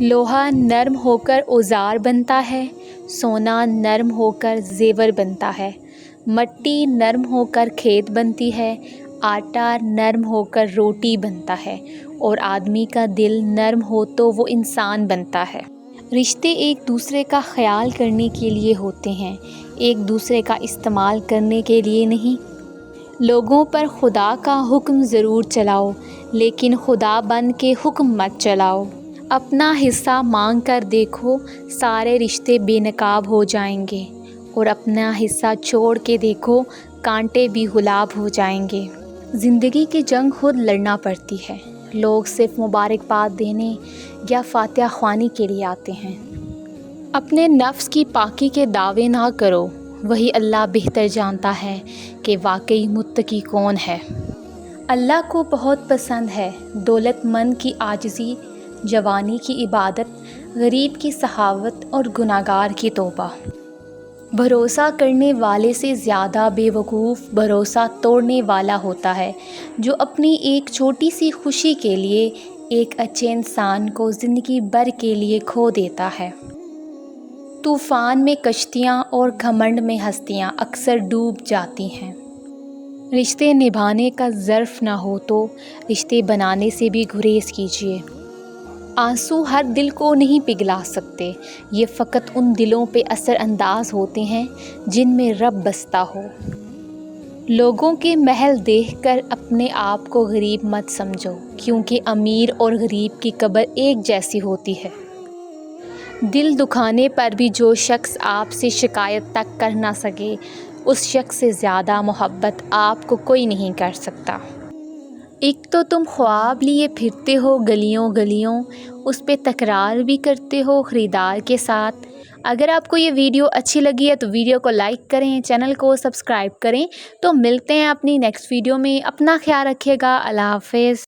لوہا نرم ہو کر اوزار بنتا ہے، سونا نرم ہو کر زیور بنتا ہے، مٹی نرم ہو کر کھیت بنتی ہے، آٹا نرم ہو کر روٹی بنتا ہے، اور آدمی کا دل نرم ہو تو وہ انسان بنتا ہے۔ رشتے ایک دوسرے کا خیال کرنے کے لیے ہوتے ہیں، ایک دوسرے کا استعمال کرنے کے لیے نہیں۔ لوگوں پر خدا کا حکم ضرور چلاؤ، لیکن خدا بن کے حکم مت چلاؤ۔ اپنا حصہ مانگ کر دیکھو، سارے رشتے بے نقاب ہو جائیں گے، اور اپنا حصہ چھوڑ کے دیکھو، کانٹے بھی گلاب ہو جائیں گے۔ زندگی کی جنگ خود لڑنا پڑتی ہے، لوگ صرف مبارکباد دینے یا فاتحہ خوانی کے لیے آتے ہیں۔ اپنے نفس کی پاکی کے دعوے نہ کرو، وہی اللہ بہتر جانتا ہے کہ واقعی متقی کون ہے۔ اللہ کو بہت پسند ہے دولت مند کی عاجزی، جوانی کی عبادت، غریب کی سخاوت اور گنہگار کی توبہ۔ بھروسہ کرنے والے سے زیادہ بے وقوف بھروسہ توڑنے والا ہوتا ہے، جو اپنی ایک چھوٹی سی خوشی کے لیے ایک اچھے انسان کو زندگی بھر کے لیے کھو دیتا ہے۔ طوفان میں کشتیاں اور گھمنڈ میں ہستیاں اکثر ڈوب جاتی ہیں۔ رشتے نبھانے کا ظرف نہ ہو تو رشتے بنانے سے بھی گریز کیجیے۔ آنسو ہر دل کو نہیں پگھلا سکتے، یہ فقط ان دلوں پہ اثر انداز ہوتے ہیں جن میں رب بستا ہو۔ لوگوں کے محل دیکھ کر اپنے آپ کو غریب مت سمجھو، کیونکہ امیر اور غریب کی قبر ایک جیسی ہوتی ہے۔ دل دکھانے پر بھی جو شخص آپ سے شکایت تک کر نہ سکے، اس شخص سے زیادہ محبت آپ کو کوئی نہیں کر سکتا۔ ایک تو تم خواب لیے پھرتے ہو گلیوں گلیوں، اس پہ تکرار بھی کرتے ہو خریدار کے ساتھ۔ اگر آپ کو یہ ویڈیو اچھی لگی ہے تو ویڈیو کو لائک کریں، چینل کو سبسکرائب کریں۔ تو ملتے ہیں اپنی نیکسٹ ویڈیو میں، اپنا خیال رکھیے گا، اللہ حافظ۔